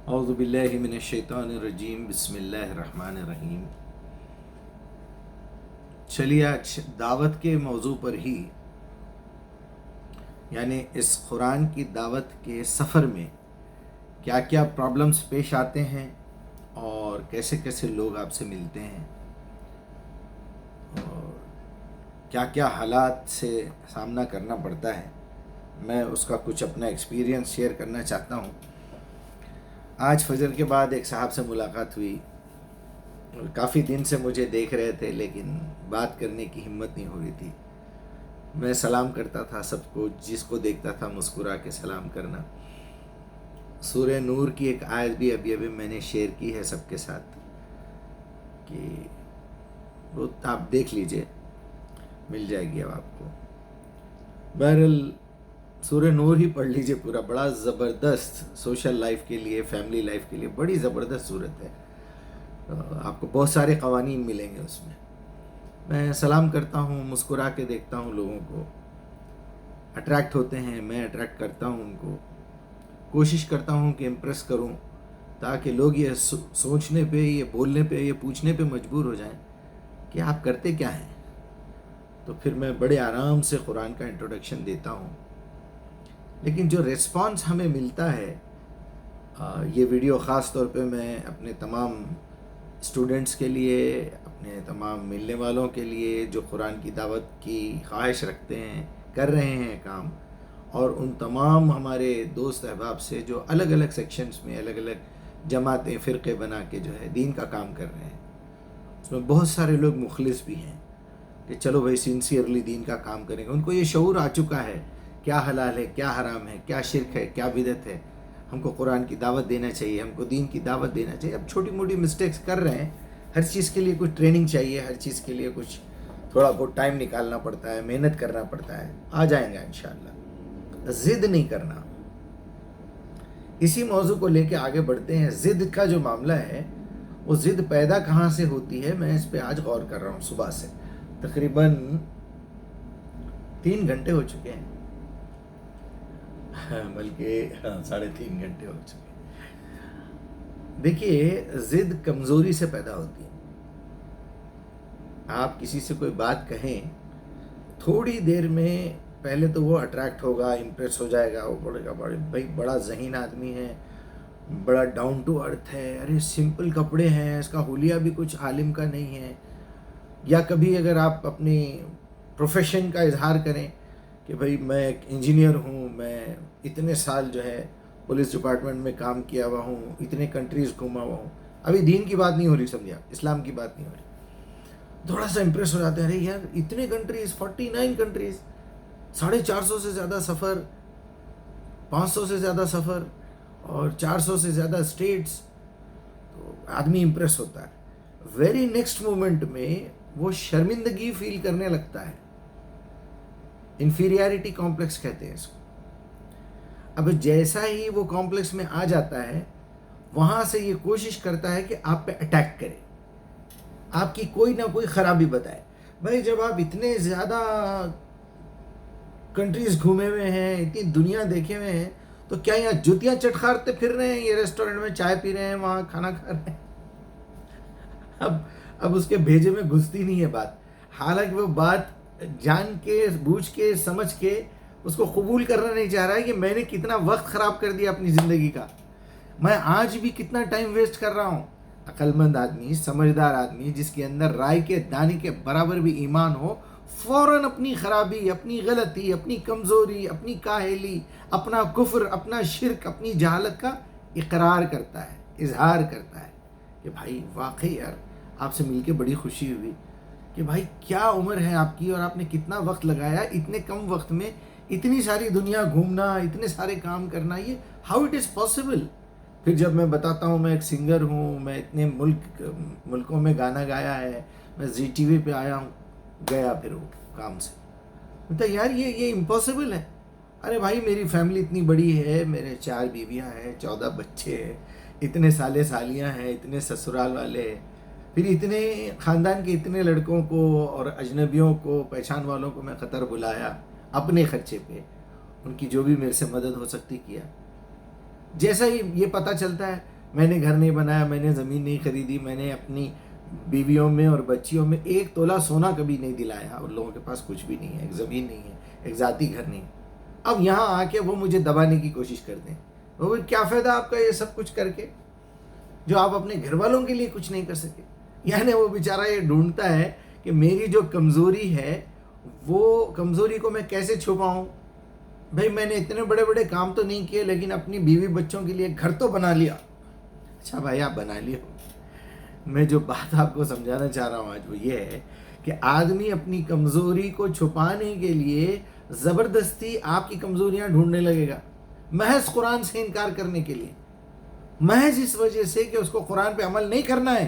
اعوذ باللہ من الشیطان الرجیم، بسم اللہ الرحمن الرحیم۔ چلیے آج دعوت کے موضوع پر ہی، یعنی اس قرآن کی دعوت کے سفر میں کیا کیا پرابلمز پیش آتے ہیں اور کیسے کیسے لوگ آپ سے ملتے ہیں اور کیا کیا حالات سے سامنا کرنا پڑتا ہے، میں اس کا کچھ اپنا ایکسپیرینس شیئر کرنا چاہتا ہوں۔ آج فجر کے بعد ایک صاحب سے ملاقات ہوئی، کافی دن سے مجھے دیکھ رہے تھے لیکن بات کرنے کی ہمت نہیں ہو رہی تھی۔ میں سلام کرتا تھا سب کو، جس کو دیکھتا تھا مسکرا کے سلام کرنا۔ سورہ نور کی ایک آیت بھی ابھی میں نے شیئر کی ہے سب کے ساتھ کہ وہ آپ دیکھ لیجئے، مل جائے گی اب آپ کو۔ بہرحال سورہ نور ہی پڑھ لیجئے پورا، بڑا زبردست سوشل لائف کے لیے، فیملی لائف کے لیے بڑی زبردست صورت ہے۔ آپ کو بہت سارے قوانین ملیں گے اس میں۔ میں سلام کرتا ہوں، مسکرا کے دیکھتا ہوں، لوگوں کو اٹریکٹ ہوتے ہیں، میں اٹریکٹ کرتا ہوں ان کو، کوشش کرتا ہوں کہ امپریس کروں تاکہ لوگ یہ سوچنے پہ، یہ بولنے پہ، یہ پوچھنے پہ مجبور ہو جائیں کہ آپ کرتے کیا ہیں۔ تو پھر میں بڑے آرام سے قرآن کا انٹروڈکشن دیتا ہوں، لیکن جو ریسپانس ہمیں ملتا ہے، یہ ویڈیو خاص طور پہ میں اپنے تمام اسٹوڈنٹس کے لیے، اپنے تمام ملنے والوں کے لیے جو قرآن کی دعوت کی خواہش رکھتے ہیں، کر رہے ہیں کام، اور ان تمام ہمارے دوست احباب سے جو الگ الگ سیکشنز میں، الگ الگ جماعتیں، فرقے بنا کے جو ہے دین کا کام کر رہے ہیں۔ اس میں بہت سارے لوگ مخلص بھی ہیں کہ چلو بھائی سنسیئرلی دین کا کام کریں گے، ان کو یہ شعور آ چکا ہے کیا حلال ہے، کیا حرام ہے، کیا شرک ہے، کیا بدعت ہے۔ ہم کو قرآن کی دعوت دینا چاہیے، ہم کو دین کی دعوت دینا چاہیے۔ اب چھوٹی موٹی مسٹیکس کر رہے ہیں، ہر چیز کے لیے کچھ ٹریننگ چاہیے، ہر چیز کے لیے کچھ تھوڑا بہت ٹائم نکالنا پڑتا ہے، محنت کرنا پڑتا ہے، آ جائیں گا انشاءاللہ۔ ضد نہیں کرنا۔ اسی موضوع کو لے کے آگے بڑھتے ہیں۔ ضد کا جو معاملہ ہے، وہ ضد پیدا کہاں سے ہوتی ہے، میں اس پہ آج غور کر رہا ہوں۔ صبح سے تقریباً 3 گھنٹے ہو چکے ہیں، بلکہ 3.5 گھنٹے ہو چکے ہیں۔ دیکھیے، ضد کمزوری سے پیدا ہوتی ہے۔ آپ کسی سے کوئی بات کہیں، تھوڑی دیر میں پہلے تو وہ اٹریکٹ ہوگا، امپریس ہو جائے گا، وہ بولے گا بھائی بڑا ذہین آدمی ہے، بڑا ڈاؤن ٹو ارتھ ہے، ارے سمپل کپڑے ہیں، اس کا حلیہ بھی کچھ عالم کا نہیں ہے۔ یا کبھی اگر آپ اپنی پروفیشن کا اظہار کریں کہ بھائی میں ایک انجینئر ہوں، میں اتنے سال جو ہے پولیس ڈپارٹمنٹ میں کام کیا ہوا ہوں، اتنے کنٹریز گھوما ہوا ہوں، ابھی دین کی بات نہیں ہو رہی، سمجھا، اسلام کی بات نہیں ہو رہی، تھوڑا سا امپریس ہو جاتے ہیں، ارے یار اتنے کنٹریز، 49 کنٹریز، 450 سے زیادہ سفر، 500 سے زیادہ سفر اور 400 سے زیادہ اسٹیٹس، تو آدمی امپریس ہوتا ہے۔ ویری نیکسٹ مومنٹ میں وہ شرمندگی فیل کرنے لگتا ہے، انفیریارٹی کمپلیکس کہتے ہیں اس کو۔ اب جیسا ہی وہ کمپلیکس میں آ جاتا ہے، وہاں سے یہ کوشش کرتا ہے کہ آپ پہ اٹیک کرے، آپ کی کوئی نہ کوئی خرابی بتائے۔ بھائی جب آپ اتنے زیادہ کنٹریز گھومے ہوئے ہیں، اتنی دنیا دیکھے ہوئے ہیں، تو کیا یہاں جوتیاں چٹخارتے پھر رہے ہیں، یہ ریسٹورنٹ میں چائے پی رہے ہیں، وہاں کھانا کھا رہے ہیں؟ اب اس کے بھیجے میں گھستی نہیں ہے بات، حالانکہ وہ بات جان کے، بوجھ کے، سمجھ کے اس کو قبول کرنا نہیں چاہ رہا ہے کہ میں نے کتنا وقت خراب کر دیا اپنی زندگی کا، میں آج بھی کتنا ٹائم ویسٹ کر رہا ہوں۔ عقل مند آدمی، سمجھدار آدمی، جس کے اندر رائے کے دانے کے برابر بھی ایمان ہو، فوراً اپنی خرابی، اپنی غلطی، اپنی کمزوری، اپنی کاہلی، اپنا کفر، اپنا شرک، اپنی جہالت کا اقرار کرتا ہے، اظہار کرتا ہے کہ بھائی واقعی یار آپ سے مل کے بڑی خوشی ہوئی، کہ بھائی کیا عمر ہے آپ کی اور آپ نے کتنا وقت لگایا اتنے کم وقت میں اتنی ساری دنیا گھومنا، اتنے سارے کام کرنا، یہ ہاؤ اٹ از پاسبل۔ پھر جب میں بتاتا ہوں میں ایک سنگر ہوں، میں اتنے ملکوں میں گانا گایا ہے، میں زی ٹی وی پہ آیا ہوں، گیا پھر وہ کام سے، بتا یار یہ امپاسبل ہے۔ ارے بھائی میری فیملی اتنی بڑی ہے، میرے 4 بیویاں ہیں، 14 بچے ہیں، اتنے سالے سالیاں ہیں، اتنے سسرال والے ہیں، پھر اتنے خاندان کے اتنے لڑکوں کو اور اجنبیوں کو، پہچان والوں کو میں قطر بلایا اپنے خرچے پہ، ان کی جو بھی میرے سے مدد ہو سکتی کیا۔ جیسا ہی یہ پتہ چلتا ہے میں نے گھر نہیں بنایا, میں نے زمین نہیں خریدی, میں نے اپنی بیویوں میں اور بچیوں میں 1 تولہ سونا کبھی نہیں دلایا. ان لوگوں کے پاس کچھ بھی نہیں ہے, ایک زمین نہیں ہے, ایک ذاتی گھر نہیں. اب یہاں آ کے وہ مجھے دبانے کی کوشش کرتے ہیں. وہ کیا فائدہ آپ کا یہ سب کچھ کر کے جو آپ اپنے گھر والوں کے لیے کچھ نہیں کر سکے. یعنی وہ بیچارہ یہ ڈھونڈتا ہے کہ میری جو کمزوری ہے وہ کمزوری کو میں کیسے چھپاؤں. بھائی میں نے اتنے بڑے بڑے کام تو نہیں کیے, لیکن اپنی بیوی بچوں کے لیے گھر تو بنا لیا. اچھا بھائی آپ بنا لیے ہو, میں جو بات آپ کو سمجھانا چاہ رہا ہوں آج وہ یہ ہے کہ آدمی اپنی کمزوری کو چھپانے کے لیے زبردستی آپ کی کمزوریاں ڈھونڈنے لگے گا, محض قرآن سے انکار کرنے کے لیے, محض اس وجہ سے کہ اس کو قرآن پہ عمل نہیں کرنا ہے,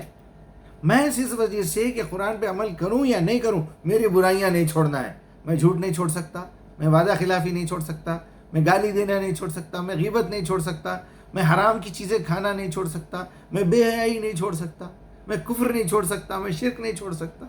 محض اس وجہ سے کہ قرآن پہ عمل کروں یا نہیں کروں میری برائیاں نہیں چھوڑنا ہے. میں جھوٹ نہیں چھوڑ سکتا, میں وعدہ خلافی نہیں چھوڑ سکتا, میں گالی دینا نہیں چھوڑ سکتا, میں غیبت نہیں چھوڑ سکتا, میں حرام کی چیزیں کھانا نہیں چھوڑ سکتا, میں بے حیائی نہیں چھوڑ سکتا, میں کفر نہیں چھوڑ سکتا, میں شرک نہیں چھوڑ سکتا.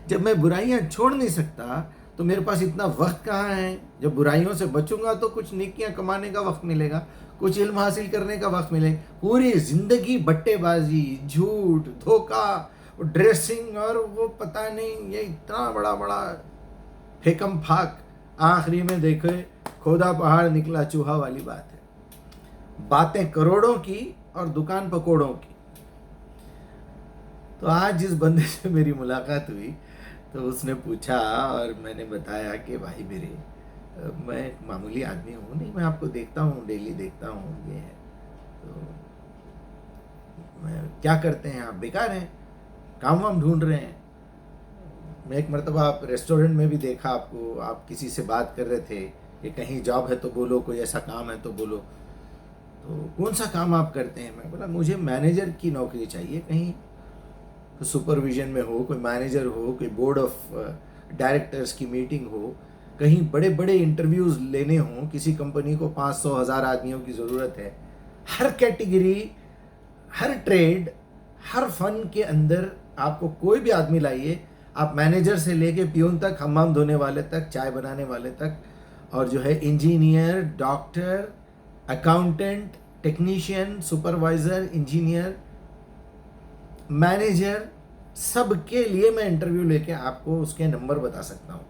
جب میں برائیاں چھوڑ نہیں سکتا تو میرے پاس اتنا وقت کہاں ہے. جب برائیوں سے بچوں گا تو کچھ نیکیاں کمانے کا وقت ملے گا, کچھ علم حاصل کرنے کا وقت ملے. پوری زندگی بٹے بازی, جھوٹ, دھوکہ, ڈریسنگ اور وہ پتہ نہیں یہ اتنا بڑا بڑا پھیکم پھاک, آخری میں دیکھے کھودا پہاڑ نکلا چوہا والی بات ہے. باتیں کروڑوں کی اور دکان پکوڑوں کی. تو آج جس بندے سے میری ملاقات ہوئی تو اس نے پوچھا اور میں نے بتایا کہ بھائی میرے میں ایک معمولی آدمی ہوں, نہیں میں آپ کو دیکھتا ہوں, ڈیلی دیکھتا ہوں, یہ ہے تو میں کیا کرتے ہیں آپ, بیکار ہیں, کام وام ڈھونڈ رہے ہیں. میں ایک مرتبہ آپ ریسٹورنٹ میں بھی دیکھا آپ کو, آپ کسی سے بات کر رہے تھے کہ کہیں جاب ہے تو بولو, کوئی ایسا کام ہے تو بولو. تو کون سا کام آپ کرتے ہیں؟ میں بولا مجھے مینیجر کی نوکری چاہیے, کہیں سپرویژن میں ہو, کوئی مینیجر ہو, کوئی بورڈ آف ڈائریکٹرز کی میٹنگ ہو, کہیں بڑے بڑے انٹرویوز لینے ہوں, کسی کمپنی کو 500,000 آدمیوں کی ضرورت ہے. ہر کیٹیگری, ہر ٹریڈ, ہر فن کے اندر آپ کو کوئی بھی آدمی لائیے, آپ مینیجر سے لے کے پیون تک, حمام دھونے والے تک, چائے بنانے والے تک, اور جو ہے engineer, doctor, accountant, technician, supervisor, engineer, manager, سب کے لیے میں انٹرویو لے کے آپ کو اس کے نمبر بتا سکتا ہوں.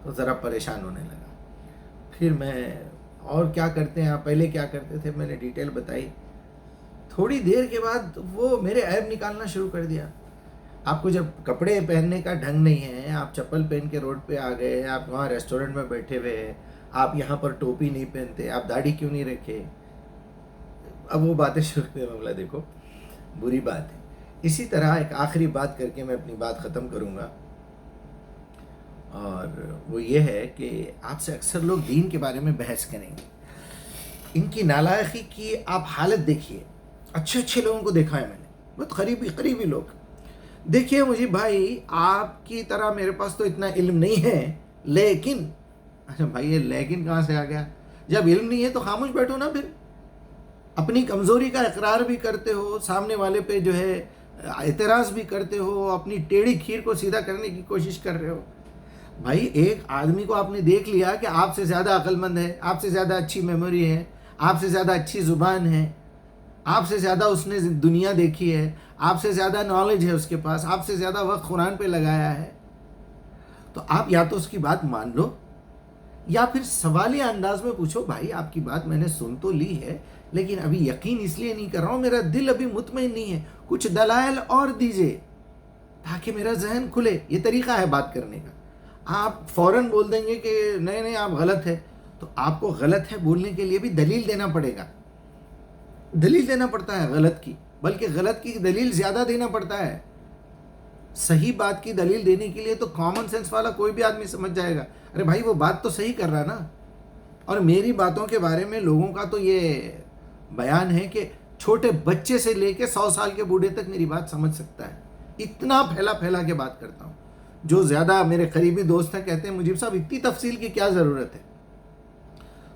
تو ذرا پریشان ہونے لگا. پھر میں اور کیا کرتے ہیں آپ, پہلے کیا کرتے تھے, میں نے ڈیٹیل بتائی. تھوڑی دیر کے بعد وہ میرے عیب نکالنا شروع کر دیا. آپ کو جب کپڑے پہننے کا ڈھنگ نہیں ہے, آپ چپل پہن کے روڈ پہ آ گئے, آپ وہاں ریسٹورنٹ میں بیٹھے ہوئے ہیں, آپ یہاں پر ٹوپی نہیں پہنتے, آپ داڑھی کیوں نہیں رکھے, اب وہ باتیں شروع کرتے ہیں. بولا دیکھو بری بات ہے. اسی طرح ایک آخری بات کر کے میں اپنی بات ختم کروں گا, اور وہ یہ ہے کہ آپ سے اکثر لوگ دین کے بارے میں بحث کریں گے. ان کی نالائقی کی آپ حالت دیکھیے. اچھے اچھے لوگوں کو دیکھا ہے میں نے, بہت قریبی لوگ. دیکھیے مجھے بھائی آپ کی طرح میرے پاس تو اتنا علم نہیں ہے, لیکن اچھا بھائی یہ لیکن کہاں سے آ گیا؟ جب علم نہیں ہے تو خاموش بیٹھو نا. پھر اپنی کمزوری کا اقرار بھی کرتے ہو, سامنے والے پہ جو ہے اعتراض بھی کرتے ہو, اپنی ٹیڑھی کھیر کو سیدھا کرنے کی کوشش کر رہے ہو. بھائی ایک آدمی کو آپ نے دیکھ لیا کہ آپ سے زیادہ عقل مند ہے, آپ سے زیادہ اچھی میموری ہے, آپ سے زیادہ اچھی زبان ہے, آپ سے زیادہ اس نے دنیا دیکھی ہے, آپ سے زیادہ نالج ہے اس کے پاس, آپ سے زیادہ وقت قرآن پہ لگایا ہے. تو آپ یا تو اس کی بات مان لو یا پھر سوالیہ انداز میں پوچھو, بھائی آپ کی بات میں نے سن تو لی ہے لیکن ابھی یقین اس لیے نہیں کر رہا ہوں, میرا دل ابھی مطمئن نہیں ہے, کچھ دلائل اور دیجئے تاکہ میرا ذہن کھلے. یہ طریقہ ہے بات کرنے کا. آپ فوراً بول دیں گے کہ نہیں آپ غلط ہے, تو آپ کو غلط ہے بولنے کے لیے بھی دلیل دینا پڑے گا. دلیل دینا پڑتا ہے غلط کی, بلکہ غلط کی دلیل زیادہ دینا پڑتا ہے. صحیح بات کی دلیل دینے کے لیے تو کامن سینس والا کوئی بھی آدمی سمجھ جائے گا, ارے بھائی وہ بات تو صحیح کر رہا ہے نا. اور میری باتوں کے بارے میں لوگوں کا تو یہ بیان ہے کہ چھوٹے بچے سے لے کے 100 سال کے بوڑھے تک میری بات سمجھ سکتا ہے. اتنا پھیلا کے بات کرتا ہوں. جو زیادہ میرے قریبی دوست ہیں کہتے ہیں مجیب صاحب اتنی تفصیل کی کیا ضرورت ہے.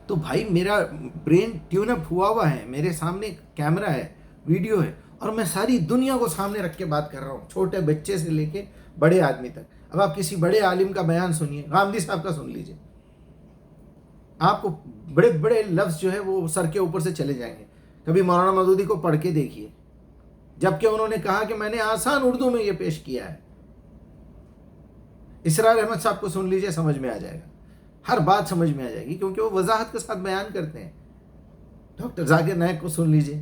تو بھائی میرا برین ٹیون اپ ہوا ہے, میرے سامنے کیمرہ ہے, ویڈیو ہے, اور میں ساری دنیا کو سامنے رکھ کے بات کر رہا ہوں, چھوٹے بچے سے لے کے بڑے آدمی تک. اب آپ کسی بڑے عالم کا بیان سنیے, غامدی صاحب کا سن لیجئے, آپ کو بڑے بڑے لفظ جو ہے وہ سر کے اوپر سے چلے جائیں گے. کبھی مولانا مودودی کو پڑھ کے دیکھیے، جبکہ انہوں نے کہا کہ میں نے آسان اردو میں یہ پیش کیا ہے۔ اسرار احمد صاحب کو سن لیجئے، سمجھ میں آ جائے گا، ہر بات سمجھ میں آ جائے گی، کیونکہ وہ وضاحت کے ساتھ بیان کرتے ہیں۔ ڈاکٹر ذاکر نائک کو سن لیجئے۔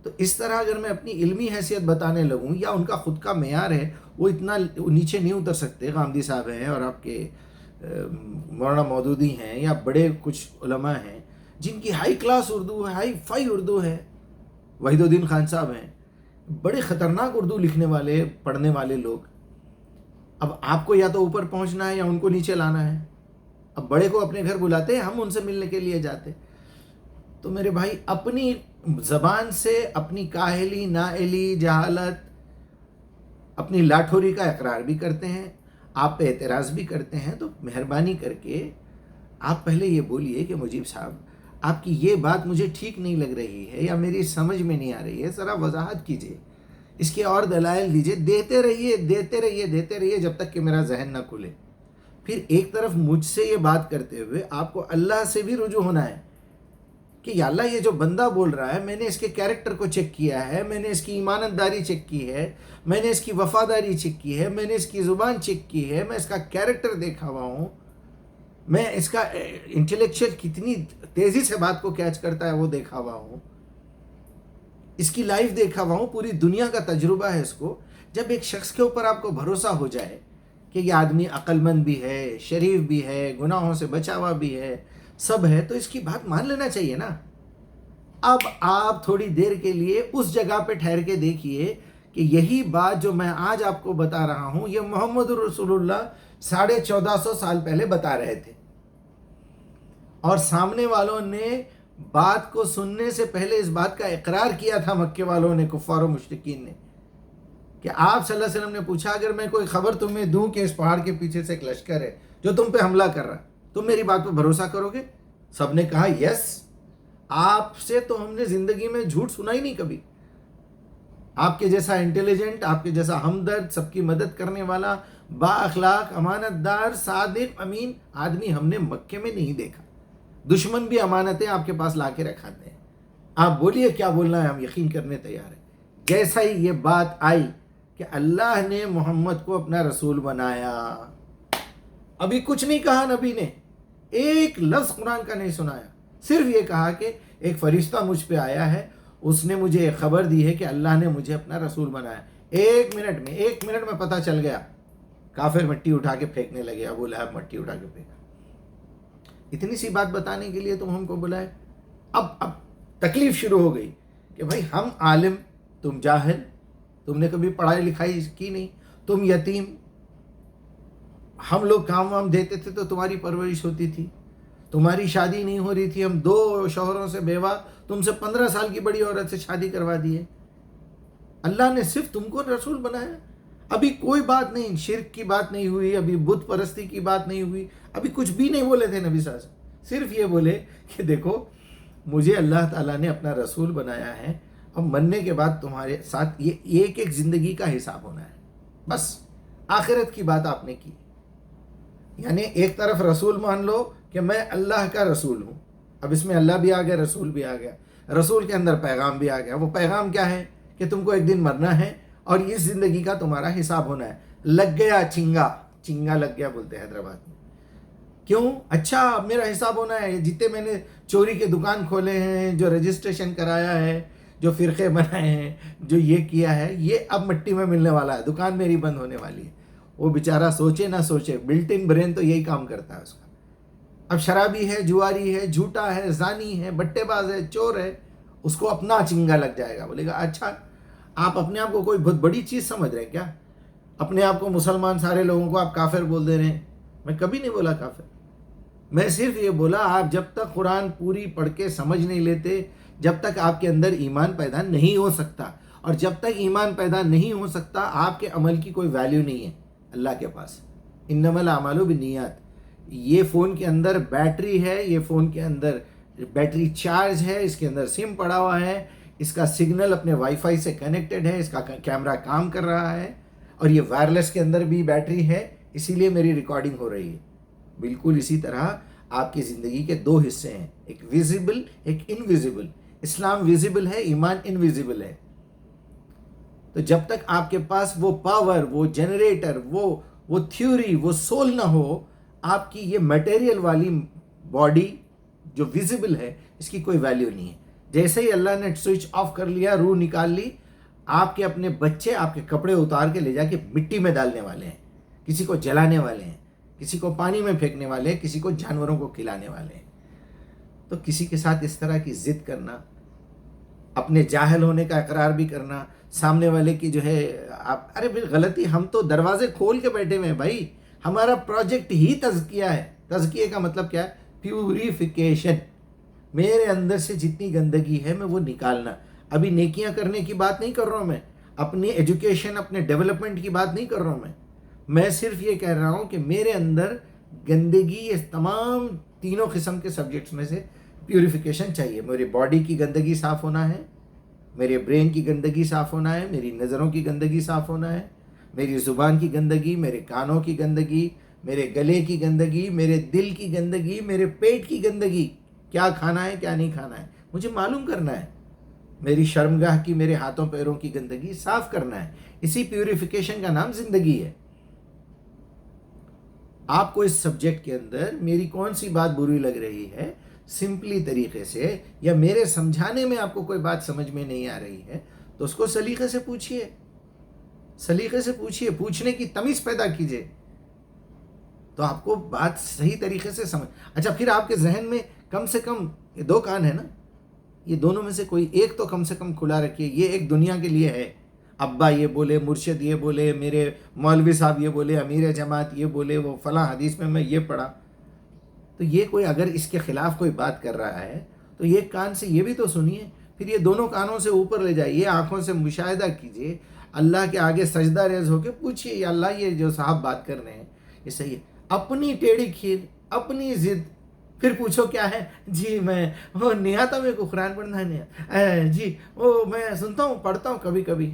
تو اس طرح اگر میں اپنی علمی حیثیت بتانے لگوں، یا ان کا خود کا معیار ہے، وہ اتنا نیچے نہیں اتر سکتے۔ غامدی صاحب ہیں اور آپ کے مولانا مودودی ہیں، یا بڑے کچھ علماء ہیں جن کی ہائی کلاس اردو ہے، ہائی فائی اردو ہے۔ وحید الدین خان صاحب ہیں، بڑے خطرناک اردو لکھنے والے، پڑھنے والے لوگ۔ اب آپ کو یا تو اوپر پہنچنا ہے یا ان کو نیچے لانا ہے۔ اب بڑے کو اپنے گھر بلاتے ہیں، ہم ان سے ملنے کے لیے جاتے۔ تو میرے بھائی، اپنی زبان سے اپنی کاہلی، نااہلی، جہالت، اپنی لاٹھوری کا اقرار بھی کرتے ہیں، آپ پہ اعتراض بھی کرتے ہیں۔ تو مہربانی کر کے آپ پہلے یہ بولیے کہ مجیب صاحب، آپ کی یہ بات مجھے ٹھیک نہیں لگ رہی ہے، یا میری سمجھ میں نہیں آ رہی ہے، ذرا وضاحت کیجیے، اس کے اور دلائل دیجیے۔ دیتے رہیے جب تک کہ میرا ذہن نہ کھلے۔ پھر ایک طرف مجھ سے یہ بات کرتے ہوئے آپ کو اللہ سے بھی رجوع ہونا ہے کہ یا اللہ، یہ جو بندہ بول رہا ہے، میں نے اس کے کیریکٹر کو چیک کیا ہے، میں نے اس کی ایمانت داری چیک کی ہے، میں نے اس کی وفاداری چیک کی ہے، میں نے اس کی زبان چیک کی ہے، میں اس کا کیریکٹر دیکھا ہوا ہوں، میں اس کا انٹلیکچوئل کتنی تیزی سے بات کو کیچ کرتا ہے وہ دیکھا ہوا ہوں، اس کی لائف دیکھا ہوا ہوں، پوری دنیا کا تجربہ ہے اس کو۔ جب ایک شخص کے اوپر آپ کو بھروسہ ہو جائے کہ یہ آدمی عقل مند بھی ہے، شریف بھی ہے، گناہوں سے بچا ہوا بھی ہے، سب ہے، تو اس کی بات مان لینا چاہیے نا۔ اب آپ تھوڑی دیر کے لیے اس جگہ پہ ٹھہر کے دیکھیے کہ یہی بات جو میں آج آپ کو بتا رہا ہوں، یہ محمد رسول اللہ 1450 سال پہلے بتا رہے تھے، اور سامنے والوں نے بات کو سننے سے پہلے اس بات کا اقرار کیا تھا، مکے والوں نے، کفار و مشرکین نے، کہ آپ صلی اللہ علیہ وسلم نے پوچھا، اگر میں کوئی خبر تمہیں دوں کہ اس پہاڑ کے پیچھے سے ایک لشکر ہے جو تم پہ حملہ کر رہا، تم میری بات پہ بھروسہ کرو گے؟ سب نے کہا یس۔ آپ سے تو ہم نے زندگی میں جھوٹ سنا ہی نہیں کبھی۔ آپ کے جیسا انٹیلیجنٹ، آپ کے جیسا ہمدرد، سب کی مدد کرنے والا، با اخلاق، امانت دار، صادق، امین آدمی ہم نے مکے میں نہیں دیکھا۔ دشمن بھی امانتیں آپ کے پاس لا کے رکھاتے ہیں۔ آپ بولیے کیا بولنا ہے، ہم یقین کرنے تیار ہیں۔ جیسا ہی یہ بات آئی کہ اللہ نے محمد کو اپنا رسول بنایا، ابھی کچھ نہیں کہا نبی نے، ایک لفظ قرآن کا نہیں سنایا، صرف یہ کہا کہ ایک فرشتہ مجھ پہ آیا ہے، اس نے مجھے ایک خبر دی ہے کہ اللہ نے مجھے اپنا رسول بنایا۔ ایک منٹ میں پتہ چل گیا، کافر مٹی اٹھا کے پھینکنے لگے، ابو لہب مٹی اٹھا کے پھینکا۔ اتنی سی بات بتانے کے لیے تم ہم کو بلائے؟ اب تکلیف شروع ہو گئی کہ بھائی، ہم عالم، تم جاہل، تم نے کبھی پڑھائی لکھائی کی نہیں، تم یتیم، ہم لوگ کام وام دیتے تھے تو تمہاری پرورش ہوتی تھی، تمہاری شادی نہیں ہو رہی تھی، ہم 2 شوہروں سے بیوہ، تم سے 15 سال کی بڑی عورت سے شادی کروا دیے، اللہ نے صرف تم کو رسول بنایا۔ ابھی کوئی بات نہیں، شرک کی بات نہیں ہوئی، ابھی بت پرستی کی بات نہیں ہوئی، ابھی کچھ بھی نہیں بولے تھے نبی صلی اللہ علیہ وسلم، صرف یہ بولے کہ دیکھو، مجھے اللہ تعالیٰ نے اپنا رسول بنایا ہے، اب مرنے کے بعد تمہارے ساتھ یہ ایک زندگی کا حساب ہونا ہے، بس آخرت کی بات آپ نے کی۔ یعنی ایک طرف رسول مان لو کہ میں اللہ کا رسول ہوں، اب اس میں اللہ بھی آ گیا، رسول بھی آ گیا، رسول کے اندر پیغام بھی آ گیا۔ وہ پیغام کیا ہے کہ تم کو ایک دن مرنا ہے اور اس زندگی کا تمہارا حساب ہونا ہے۔ لگ گیا چنگا لگ گیا بولتے ہیں حیدرآباد میں۔ کیوں؟ اچھا، اب میرا حساب ہونا ہے، جتنے میں نے چوری کے دکان کھولے ہیں، جو رجسٹریشن کرایا ہے، جو فرقے بنائے ہیں، جو یہ کیا ہے، یہ اب مٹی میں ملنے والا ہے، دکان میری بند ہونے والی ہے۔ وہ بیچارہ سوچے نہ سوچے، بلٹ ان برین تو یہی کام کرتا ہے اس کا۔ اب شرابی ہے، جواری ہے، جھوٹا ہے، زانی ہے، بٹے باز ہے، چور ہے، اس کو اپنا چنگا لگ جائے گا، بولے گا اچھا، آپ اپنے آپ کو کوئی بہت بڑی چیز سمجھ رہے ہیں کیا؟ اپنے آپ کو مسلمان سارے لوگوں کو آپ کافر بول دے رہے ہیں۔ میں کبھی نہیں بولا کافر، میں صرف یہ بولا آپ جب تک قرآن پوری پڑھ کے سمجھ نہیں لیتے، جب تک آپ کے اندر ایمان پیدا نہیں ہو سکتا، اور جب تک ایمان پیدا نہیں ہو سکتا آپ کے عمل کی کوئی ویلیو نہیں ہے اللہ کے پاس۔ انما الاعمال بالنیات۔ یہ فون کے اندر بیٹری ہے، یہ فون کے اندر بیٹری چارج ہے، اس کے اندر سم پڑا ہوا ہے، اس کا سگنل اپنے وائی فائی سے کنیکٹڈ ہے، اس کا کیمرہ کام کر رہا ہے، اور یہ وائرلیس کے اندر بھی بیٹری ہے، اسی لیے میری ریکارڈنگ ہو رہی ہے۔ بالکل اسی طرح آپ کی زندگی کے 2 حصے ہیں، ایک ویزیبل، ایک انویزیبل۔ اسلام ویزیبل ہے، ایمان انویزیبل ہے. تو جب تک آپ کے پاس وہ پاور، وہ جنریٹر، وہ تھیوری، وہ سول نہ ہو، آپ کی یہ میٹیریل والی باڈی جو ویزیبل ہے اس کی کوئی ویلیو نہیں ہے. جیسے ہی اللہ نے سوئچ آف کر لیا، روح نکال لی، آپ کے اپنے بچے آپ کے کپڑے اتار کے لے جا کے مٹی میں ڈالنے والے ہیں، کسی کو جلانے والے ہیں، کسی کو پانی میں پھینکنے والے ہیں، کسی کو جانوروں کو کھلانے والے ہیں. تو کسی کے ساتھ اس طرح کی ضد کرنا، اپنے جاہل ہونے کا اقرار بھی کرنا، سامنے والے کی جو ہے ارے بھائی غلطی، ہم تو دروازے کھول کے بیٹھے ہوئے ہیں بھائی. ہمارا پروجیکٹ ہی تزکیہ ہے. تزکیے کا مطلب کیا ہے؟ پیوریفیکیشن. میرے اندر سے جتنی گندگی ہے میں وہ نکالنا. ابھی نیکیاں کرنے کی بات نہیں کر رہا ہوں میں، اپنی ایجوکیشن، اپنے ڈیولپمنٹ کی بات نہیں کر رہا ہوں میں صرف یہ کہہ رہا ہوں کہ میرے اندر گندگی، اس تمام تینوں قسم کے سبجیکٹس میں سے پیوریفیکیشن چاہیے. میری باڈی کی گندگی صاف ہونا ہے، میرے برین کی گندگی صاف ہونا ہے، میری نظروں کی گندگی صاف ہونا ہے، میری زبان کی گندگی، میرے کانوں کی گندگی، میرے گلے کی گندگی، میرے دل کی گندگی، میرے پیٹ کی گندگی. کیا کھانا ہے کیا نہیں کھانا ہے مجھے معلوم کرنا ہے. میری شرمگاہ کی، میرے ہاتھوں پیروں کی گندگی صاف کرنا ہے. اسی پیوریفیکیشن کا نام زندگی ہے. آپ کو اس سبجیکٹ کے اندر میری کون سی بات بری لگ رہی ہے، سمپلی طریقے سے، یا میرے سمجھانے میں آپ کو کوئی بات سمجھ میں نہیں آ رہی ہے، تو اس کو سلیقے سے پوچھیے. سلیقے سے پوچھیے، پوچھنے کی تمیز پیدا کیجیے تو آپ کو بات صحیح طریقے سے سمجھ. اچھا، پھر آپ کے ذہن میں کم سے کم یہ دو کان ہیں نا، یہ دونوں میں سے کوئی ایک تو کم سے کم کھلا رکھیے. یہ ایک دنیا کے لیے ہے، ابا یہ بولے، مرشد یہ بولے، میرے مولوی صاحب یہ بولے، امیر جماعت یہ بولے، وہ فلاں حدیث میں یہ پڑھا. تو یہ کوئی اگر اس کے خلاف کوئی بات کر رہا ہے تو یہ کان سے یہ بھی تو سنیے. پھر یہ دونوں کانوں سے اوپر لے جائیے، آنکھوں سے مشاہدہ کیجیے، اللہ کے آگے سجدہ ریز ہو کے پوچھیے، یا اللہ یہ جو صاحب بات کر رہے ہیں یہ صحیح ہے. اپنی ٹیڑھی کھیر، اپنی ضد، پھر پوچھو کیا ہے؟ جی میں وہ نہیں آتا میرے کو قرآن پڑھنا نہیں، جی وہ میں سنتا ہوں، پڑھتا ہوں کبھی کبھی.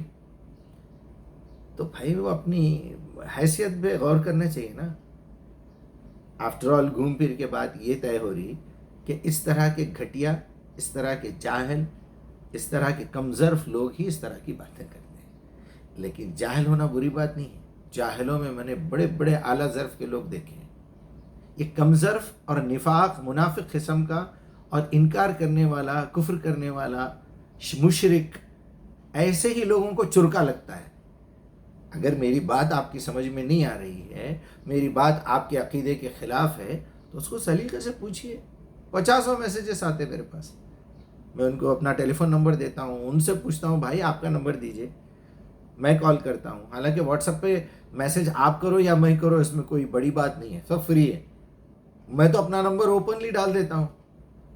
تو بھائی وہ اپنی حیثیت پہ غور کرنا چاہیے نا. آفٹر آل گھوم پھر کے بعد یہ طے ہو رہی کہ اس طرح کے گھٹیا، اس طرح کے جاہل، اس طرح کے کمظرف لوگ ہی اس طرح کی باتیں کرتے ہیں. لیکن جاہل ہونا بری بات نہیں ہے. جاہلوں میں میں نے بڑے بڑے اعلیٰ ظرف کے لوگ دیکھے ہیں. یہ کمظرف اور نفاق، منافق قسم کا اور انکار کرنے والا، کفر کرنے والا، مشرک، ایسے ہی لوگوں کو چرکا لگتا ہے. اگر میری بات آپ کی سمجھ میں نہیں آ رہی ہے، میری بات آپ کے عقیدے کے خلاف ہے، تو اس کو سلیقے سے پوچھیے. 50 میسیجز آتے میرے پاس، میں ان کو اپنا ٹیلی فون نمبر دیتا ہوں، ان سے پوچھتا ہوں بھائی آپ کا نمبر دیجئے، میں کال کرتا ہوں. حالانکہ واٹس ایپ پہ میسیج آپ کرو یا میں کرو، اس میں کوئی بڑی بات نہیں ہے، سب فری ہے. میں تو اپنا نمبر اوپنلی ڈال دیتا ہوں،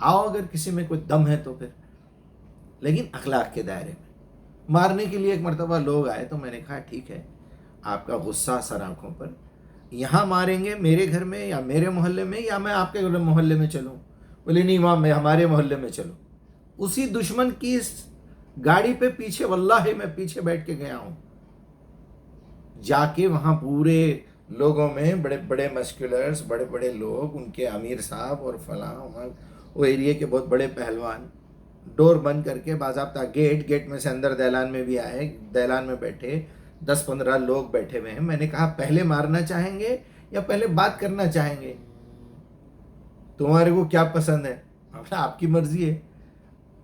آؤ اگر کسی میں کوئی دم ہے تو پھر. لیکن اخلاق کے دائرے میں. مارنے کے لیے ایک مرتبہ لوگ آئے تو میں نے کہا ٹھیک ہے، آپ کا غصہ سر آنکھوں پر، یہاں ماریں گے میرے گھر میں یا میرے محلے میں، یا میں آپ کے محلے میں چلوں؟ بولے نہیں وہاں میں ہمارے محلے میں چلو. اسی دشمن کی گاڑی پہ پیچھے، واللہ میں پیچھے بیٹھ کے گیا ہوں، جا کے وہاں پورے لوگوں میں بڑے بڑے مسکولرز، بڑے بڑے لوگ، ان کے امیر صاحب اور فلاں، وہ ایریے کے بہت بڑے پہلوان، ڈور بند کر کے باضابطہ گیٹ میں سے اندر دہلان میں بھی آئے، دہلان میں بیٹھے 10-15 لوگ بیٹھے ہوئے ہیں. میں نے کہا پہلے مارنا چاہیں گے یا پہلے بات کرنا چاہیں گے؟ تمہارے کو کیا پسند ہے؟ آپ کی مرضی ہے.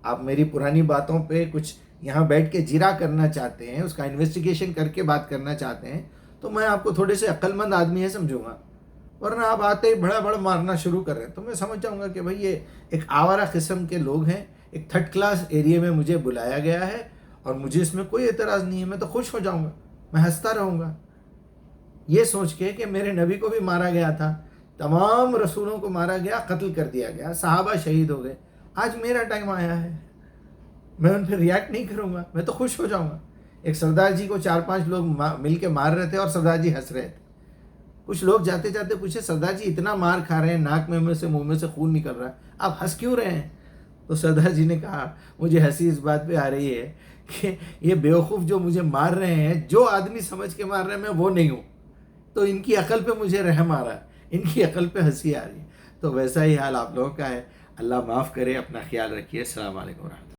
آپ میری پرانی باتوں پہ کچھ یہاں بیٹھ کے جرا کرنا چاہتے ہیں، اس کا انویسٹیگیشن کر کے بات کرنا چاہتے ہیں، تو میں آپ کو تھوڑے سے عقل مند آدمی ہے سمجھوں گا. ورنہ آپ آتے ہی بڑا بڑا مارنا شروع کر رہے ہیں تو میں سمجھ جاؤں گا کہ بھائی یہ ایک آوارہ قسم کے لوگ ہیں. ایک تھرڈ کلاس ایریے میں مجھے بلایا گیا ہے اور مجھے اس میں کوئی اعتراض نہیں ہے، میں تو خوش ہو جاؤں گا، میں ہنستا رہوں گا، یہ سوچ کے کہ میرے نبی کو بھی مارا گیا تھا، تمام رسولوں کو مارا گیا، قتل کر دیا گیا، صحابہ شہید ہو گئے. آج میرا ٹائم آیا ہے، میں ان پہ ریاکٹ نہیں کروں گا، میں تو خوش ہو جاؤں گا. ایک سردار جی کو 4-5 لوگ مل کے مار رہے تھے اور سردار جی ہنس رہے تھے. کچھ لوگ جاتے جاتے پوچھے سردار جی اتنا مار کھا رہے ہیں، ناک میں منہ میں سے خون نکل رہا ہے، آپ ہنس کیوں رہے ہیں؟ تو سردار جی نے کہا مجھے ہنسی اس بات پہ آ رہی ہے کہ یہ بیوقوف جو مجھے مار رہے ہیں، جو آدمی سمجھ کے مار رہے ہیں میں وہ نہیں ہوں، تو ان کی عقل پہ مجھے رحم آ رہا ہے، ان کی عقل پہ ہنسی آ رہی ہے. تو ویسا ہی حال آپ لوگوں کا ہے. اللہ معاف کرے. اپنا خیال رکھیے. السلام علیکم ورحمۃ اللہ.